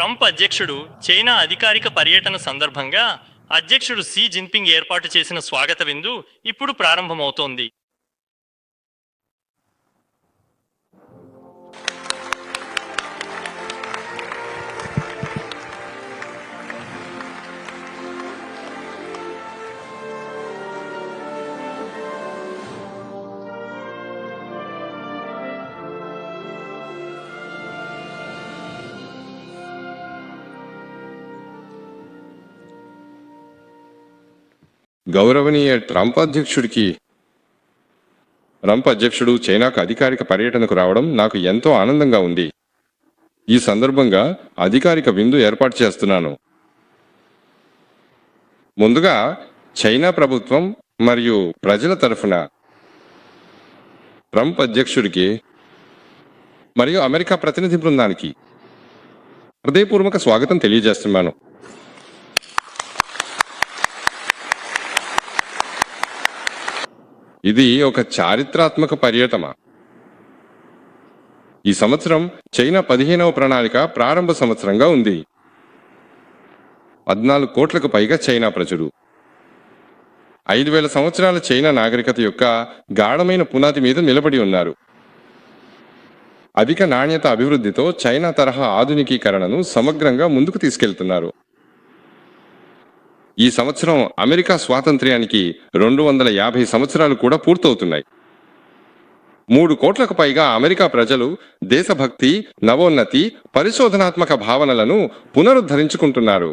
Trump అధ్యక్షుడు China అధికారిక పర్యటన సందర్భంగా అధ్యక్షుడు షీ జిన్పింగ్ ఏర్పాటు చేసిన స్వాగత విందు ఇప్పుడు ప్రారంభమవుతోంది. గౌరవనీయ ట్రంప్ అధ్యక్షుడు చైనాకు అధికారిక పర్యటనకు రావడం నాకు ఎంతో ఆనందంగా ఉంది. ఈ సందర్భంగా అధికారిక విందు ఏర్పాటు చేస్తున్నాను. ముందుగా చైనా ప్రభుత్వం మరియు ప్రజల తరఫున ట్రంప్ అధ్యక్షుడికి మరియు అమెరికా ప్రతినిధి బృందానికి హృదయపూర్వక స్వాగతం తెలియజేస్తున్నాను. ఇది ఒక చారిత్రాత్మక పర్యటన. ఈ సంవత్సరం చైనా 15వ ప్రణాళిక ప్రారంభ సంవత్సరంగా ఉంది. 14 కోట్లకు పైగా చైనా ప్రజలు 5,000 సంవత్సరాల చైనా నాగరికత యొక్క గాఢమైన పునాది మీద నిలబడి ఉన్నారు. అధిక నాణ్యత అభివృద్ధితో చైనా తరహా ఆధునికీకరణను సమగ్రంగా ముందుకు తీసుకెళ్తున్నారు. ఈ సంవత్సరం అమెరికా స్వాతంత్ర్యానికి 250 సంవత్సరాలు కూడా పూర్తవుతున్నాయి. 3 కోట్లకు పైగా అమెరికా ప్రజలు దేశభక్తి, నవోన్నతి, పరిశోధనాత్మక భావనలను పునరుద్ధరించుకుంటున్నారు.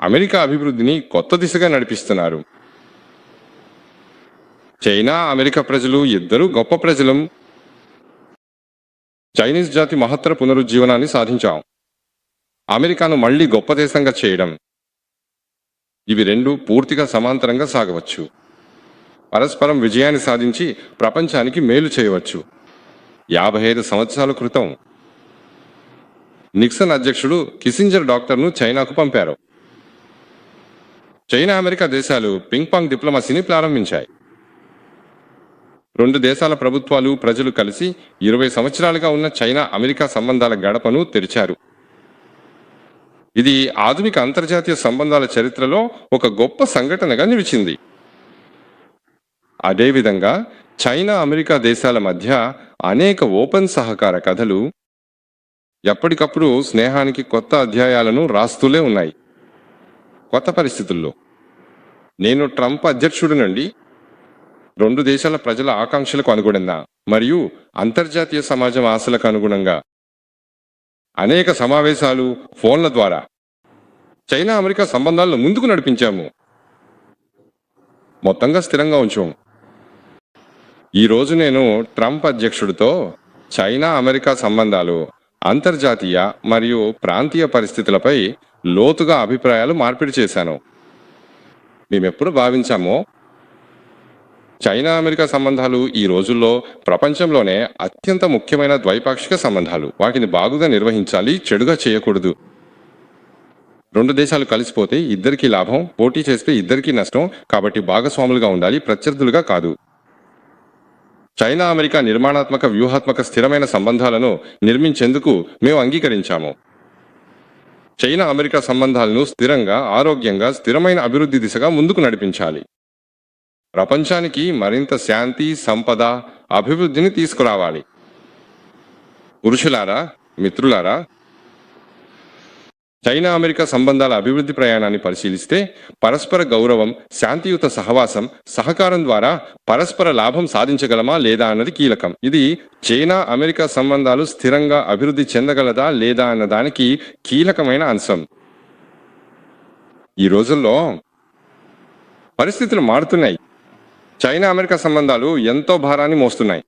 అమెరికా అభివృద్ధిని కొత్త దిశగా నడిపిస్తున్నారు. చైనా, అమెరికా ప్రజలు ఇద్దరు గొప్ప ప్రజలం. చైనీస్ జాతి మహత్తర పునరుజ్జీవనాన్ని సాధించాం. అమెరికాను మళ్లీ గొప్ప దేశంగా చేయడం, ఇవి రెండు పూర్తిగా సమాంతరంగా సాగవచ్చు. పరస్పరం విజయాన్ని సాధించి ప్రపంచానికి మేలు చేయవచ్చు. 55 సంవత్సరాల క్రితం నిక్సన్ అధ్యక్షుడు కిస్సింజర్ డాక్టర్ను చైనాకు పంపారు. చైనా, అమెరికా దేశాలు పింగ్ పాంగ్ డిప్లొమసీని ప్రారంభించాయి. 2 దేశాల ప్రభుత్వాలు, ప్రజలు కలిసి 20 సంవత్సరాలుగా ఉన్న చైనా అమెరికా సంబంధాల గడపను తెరిచారు. ఇది ఆధునిక అంతర్జాతీయ సంబంధాల చరిత్రలో ఒక గొప్ప సంఘటనగా నిలిచింది. అదేవిధంగా చైనా, అమెరికా దేశాల మధ్య అనేక ఓపెన్ సహకార కథలు ఎప్పటికప్పుడు స్నేహానికి కొత్త అధ్యాయాలను రాస్తూనే ఉన్నాయి. కొత్త పరిస్థితుల్లో నేను ట్రంప్ అధ్యక్షుడి నుండి 2 దేశాల ప్రజల ఆకాంక్షలకు అనుగుణంగా మరియు అంతర్జాతీయ సమాజం ఆశలకు అనుగుణంగా అనేక సమావేశాలు, ఫోన్ల ద్వారా చైనా, అమెరికా సంబంధాలను ముందుకు నడిపించాము. మొత్తంగా స్థిరంగా ఉంచాము. ఈరోజు నేను ట్రంప్ అధ్యక్షుడితో చైనా, అమెరికా సంబంధాలు, అంతర్జాతీయ మరియు ప్రాంతీయ పరిస్థితులపై లోతుగా అభిప్రాయాలు మార్పిడి చేశాను. మేమెప్పుడు భావించామో చైనా, అమెరికా సంబంధాలు ఈ రోజుల్లో ప్రపంచంలోనే అత్యంత ముఖ్యమైన ద్వైపాక్షిక సంబంధాలు. వాటిని బాగుగా నిర్వహించాలి, చెడుగా చేయకూడదు. 2 దేశాలు కలిసిపోతే ఇద్దరికీ లాభం, పోటీ చేస్తే ఇద్దరికీ నష్టం. కాబట్టి భాగస్వాములుగా ఉండాలి, ప్రత్యర్థులుగా కాదు. చైనా, అమెరికా నిర్మాణాత్మక, వ్యూహాత్మక, స్థిరమైన సంబంధాలను నిర్మించేందుకు మేము అంగీకరించాము. చైనా, అమెరికా సంబంధాలను స్థిరంగా, ఆరోగ్యంగా, స్థిరమైన అభివృద్ధి దిశగా ముందుకు నడిపించాలి. ప్రపంచానికి మరింత శాంతి, సంపద, అభివృద్ధిని తీసుకురావాలి. పురుషులారా, మిత్రులారా, చైనా, అమెరికా సంబంధాల అభివృద్ధి ప్రయాణాన్ని పరిశీలిస్తే పరస్పర గౌరవం, శాంతియుత సహవాసం, సహకారం ద్వారా పరస్పర లాభం సాధించగలమా లేదా అన్నది కీలకం. ఇది చైనా, అమెరికా సంబంధాలు స్థిరంగా అభివృద్ధి చెందగలదా లేదా అన్నదానికి కీలకమైన అంశం. ఈ రోజుల్లో పరిస్థితులు మారుతున్నాయి. చైనా, అమెరికా సంబంధాలు ఎంతో భారాన్ని మోస్తున్నాయి.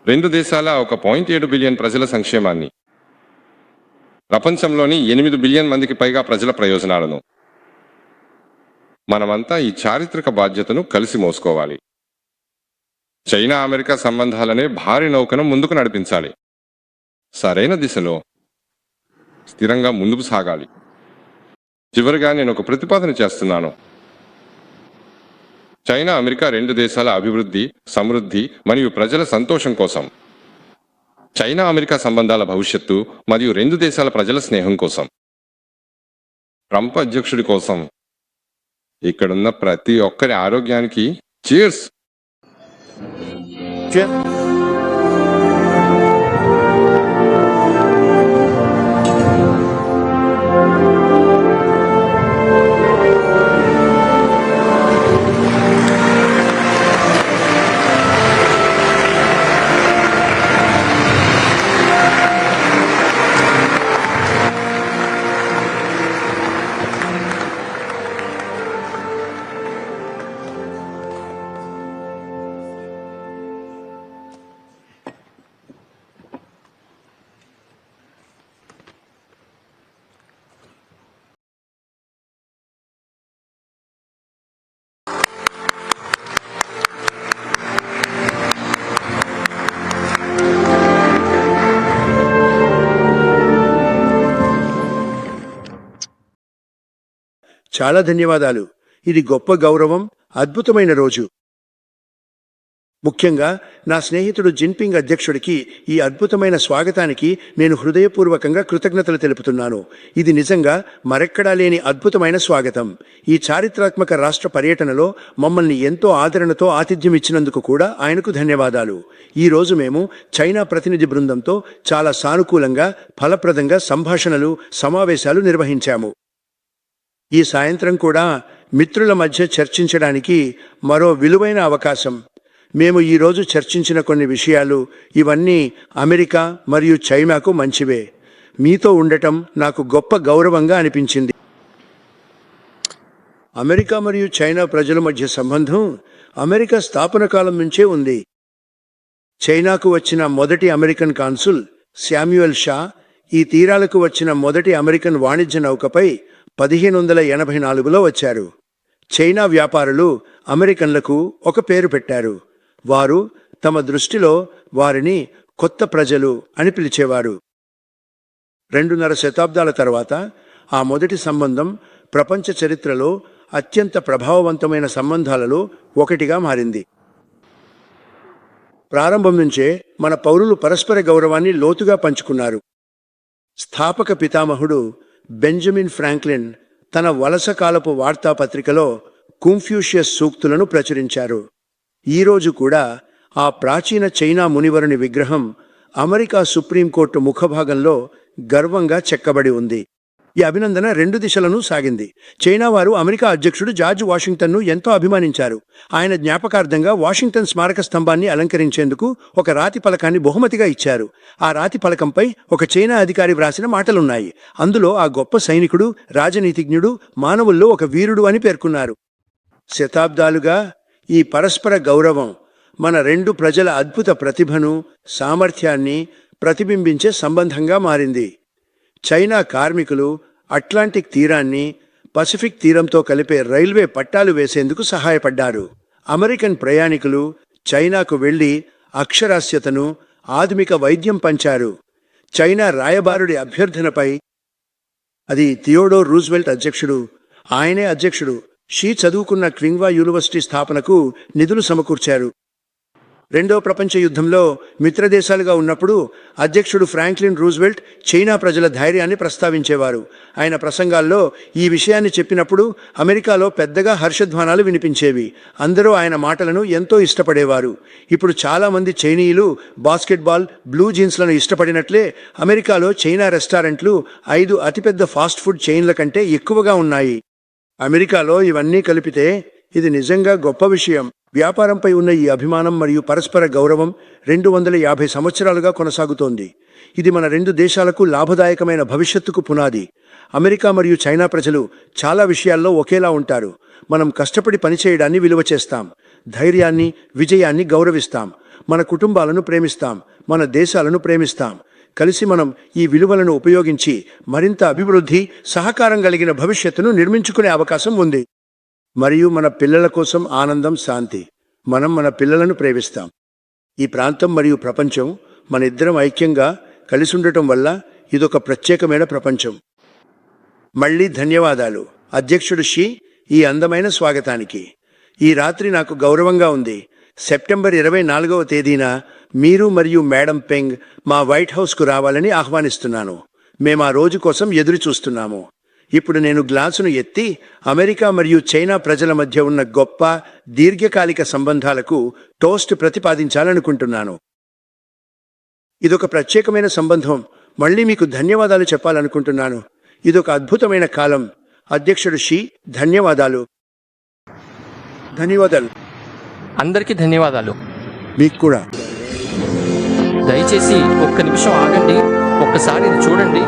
2 దేశాల 1.7 బిలియన్ ప్రజల సంక్షేమాన్ని, ప్రపంచంలోని 8 బిలియన్ మందికి పైగా ప్రజల ప్రయోజనాలను మనమంతా ఈ చారిత్రక బాధ్యతను కలిసి మోసుకోవాలి. చైనా, అమెరికా సంబంధాలనే భారీ నౌకను ముందుకు నడిపించాలి. సరైన దిశలో స్థిరంగా ముందుకు సాగాలి. చివరిగా నేను ఒక ప్రతిపాదన చేస్తున్నాను. చైనా, అమెరికా 2 దేశాల అభివృద్ధి, సమృద్ధి మరియు ప్రజల సంతోషం కోసం చైనా అమెరికా సంబంధాల భవిష్యత్తు మరియు రెండు దేశాల ప్రజల స్నేహం కోసం, ట్రంప్ అధ్యక్షుడి కోసం, ఇక్కడున్న ప్రతి ఒక్కరి ఆరోగ్యానికి చీర్స్. చాలా ధన్యవాదాలు. ఇది గొప్ప గౌరవం, అద్భుతమైన రోజు. ముఖ్యంగా నా స్నేహితుడు జిన్పింగ్ అధ్యక్షుడికి ఈ అద్భుతమైన స్వాగతానికి నేను హృదయపూర్వకంగా కృతజ్ఞతలు తెలుపుతున్నాను. ఇది నిజంగా మరెక్కడా లేని అద్భుతమైన స్వాగతం. ఈ చారిత్రాత్మక రాష్ట్ర పర్యటనలో మమ్మల్ని ఎంతో ఆదరణతో ఆతిథ్యం ఇచ్చినందుకు కూడా ఆయనకు ధన్యవాదాలు. ఈ రోజు మేము చైనా ప్రతినిధి బృందంతో చాలా సానుకూలంగా, ఫలప్రదంగా సంభాషణలు, సమావేశాలు నిర్వహించాము. ఈ సాయంత్రం కూడా మిత్రుల మధ్య చర్చించడానికి మరో విలువైన అవకాశం. మేము ఈరోజు చర్చించిన కొన్ని విషయాలు, ఇవన్నీ అమెరికా మరియు చైనాకు మంచివే. మీతో ఉండటం నాకు గొప్ప గౌరవంగా అనిపించింది. అమెరికా మరియు చైనా ప్రజల మధ్య సంబంధం అమెరికా స్థాపన కాలం నుంచే ఉంది. చైనాకు వచ్చిన మొదటి అమెరికన్ కాన్సుల్ శామ్యుయల్ షా ఈ తీరాలకు వచ్చిన మొదటి అమెరికన్ వాణిజ్య నౌకపై 1584లో వచ్చారు. చైనా వ్యాపారులు అమెరికన్లకు ఒక పేరు పెట్టారు. వారు తమ దృష్టిలో వారిని కొత్త ప్రజలు అని పిలిచేవారు. 2.5 శతాబ్దాల తర్వాత ఆ మొదటి సంబంధం ప్రపంచ చరిత్రలో అత్యంత ప్రభావవంతమైన సంబంధాలలో ఒకటిగా మారింది. ప్రారంభం నుంచే మన పౌరులు పరస్పర గౌరవాన్ని లోతుగా పంచుకున్నారు. స్థాపక పితామహుడు బెంజమిన్ ఫ్రాంక్లిన్ తన వలస కాలపు వార్తాపత్రికలో కన్ఫ్యూషియస్ సూక్తులను ప్రచురించారు. ఈరోజు కూడా ఆ ప్రాచీన చైనా మునివరుని విగ్రహం అమెరికా సుప్రీంకోర్టు ముఖభాగంలో గర్వంగా చెక్కబడి ఉంది. ఈ అభినందన 2 దిశలను సాగింది. చైనా వారు అమెరికా అధ్యక్షుడు జార్జ్ వాషింగ్టన్ను ఎంతో అభిమానించారు. ఆయన జ్ఞాపకార్థంగా వాషింగ్టన్ స్మారక స్తంభాన్ని అలంకరించేందుకు ఒక రాతి పలకాన్ని బహుమతిగా ఇచ్చారు. ఆ రాతి పలకంపై ఒక చైనా అధికారి వ్రాసిన మాటలున్నాయి. అందులో ఆ గొప్ప సైనికుడు, రాజనీతిజ్ఞుడు, మానవుల్లో ఒక వీరుడు అని పేర్కొన్నారు. శతాబ్దాలుగా ఈ పరస్పర గౌరవం మన 2 ప్రజల అద్భుత ప్రతిభను, సామర్థ్యాన్ని ప్రతిబింబించే సంబంధంగా మారింది. చైనా కార్మికులు అట్లాంటిక్ తీరాన్ని పసిఫిక్ తీరంతో కలిపే రైల్వే పట్టాలు వేసేందుకు సహాయపడ్డారు. అమెరికన్ ప్రయాణికులు చైనాకు వెళ్లి అక్షరాస్యతను, ఆధునిక వైద్యం పంచారు. చైనా రాయబారుడి అభ్యర్థనపై, అది థియోడోర్ రూజ్వెల్ట్ అధ్యక్షుడు, ఆయనే అధ్యక్షుడు షీ చదువుకున్న క్వింగ్వా యూనివర్సిటీ స్థాపనకు నిధులు సమకూర్చారు. 2వ ప్రపంచ యుద్ధంలో మిత్రదేశాలుగా ఉన్నప్పుడు అధ్యక్షుడు ఫ్రాంక్లిన్ రూజ్వెల్ట్ చైనా ప్రజల ధైర్యాన్ని ప్రస్తావించేవారు. ఆయన ప్రసంగాల్లో ఈ విషయాన్ని చెప్పినప్పుడు అమెరికాలో పెద్దగా హర్షధ్వానాలు వినిపించేవి. అందరూ ఆయన మాటలను ఎంతో ఇష్టపడేవారు. ఇప్పుడు చాలామంది చైనీయులు బాస్కెట్బాల్, బ్లూ జీన్స్లను ఇష్టపడినట్లే అమెరికాలో చైనా రెస్టారెంట్లు 5 అతిపెద్ద ఫాస్ట్ ఫుడ్ చైన్ల కంటే ఎక్కువగా ఉన్నాయి. అమెరికాలో ఇవన్నీ కలిపితే ఇది నిజంగా గొప్ప విషయం. వ్యాపారంపై ఉన్న ఈ అభిమానం మరియు పరస్పర గౌరవం 250 సంవత్సరాలుగా కొనసాగుతోంది. ఇది మన 2 దేశాలకు లాభదాయకమైన భవిష్యత్తుకు పునాది. అమెరికా మరియు చైనా ప్రజలు చాలా విషయాల్లో ఒకేలా ఉంటారు. మనం కష్టపడి పనిచేయడాన్ని విలువ చేస్తాం, ధైర్యాన్ని, విజయాన్ని గౌరవిస్తాం, మన కుటుంబాలను ప్రేమిస్తాం, మన దేశాలను ప్రేమిస్తాం. కలిసి మనం ఈ విలువలను ఉపయోగించి మరింత అభివృద్ధి, సహకారం కలిగిన భవిష్యత్తును నిర్మించుకునే అవకాశం ఉంది. మరియు మన పిల్లల కోసం ఆనందం, శాంతి. మనం మన పిల్లలను ప్రేమిస్తాం. ఈ ప్రాంతం మరియు ప్రపంచం మన ఇద్దరం ఐక్యంగా కలిసి ఉండటం వల్ల ఇదొక ప్రత్యేకమైన ప్రపంచం. మళ్ళీ ధన్యవాదాలు అధ్యక్షుడు షీ ఈ అందమైన స్వాగతానికి. ఈ రాత్రి నాకు గౌరవంగా ఉంది. సెప్టెంబర్ 24వ తేదీన మీరు మరియు మేడం పెంగ్ మా వైట్ హౌస్కు రావాలని ఆహ్వానిస్తున్నాను. మేము ఆ రోజు కోసం ఎదురు చూస్తున్నాము. ఇప్పుడు నేను గ్లాసును ఎత్తి అమెరికా మరియు చైనా ప్రజల మధ్య ఉన్న గొప్ప దీర్ఘకాలిక సంబంధాలకు టోస్ట్ ప్రతిపాదించాలనుకుంటున్నాను. ఇదొక ప్రత్యేకమైన సంబంధం. మళ్ళీ మీకు ధన్యవాదాలు చెప్పాలనుకుంటున్నాను. ఇదొక అద్భుతమైన కాలం. అధ్యక్షుడు షీ, ధన్యవాదాలు. ధన్యవాదాలు. అందరికీ ధన్యవాదాలు. మీకు కూడా. దయచేసి ఒక్క నిమిషం ఆగండి. ఒక్కసారి ఇది చూడండి.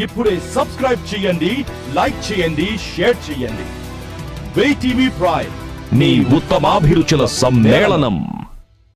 ఇప్పుడే సబ్స్క్రైబ్ చేయండి, లైక్ చేయండి, షేర్ చేయండి. వే టీవీ ప్రైమ్, మీ ఉత్తమాభిరుచుల సమ్మేళనం.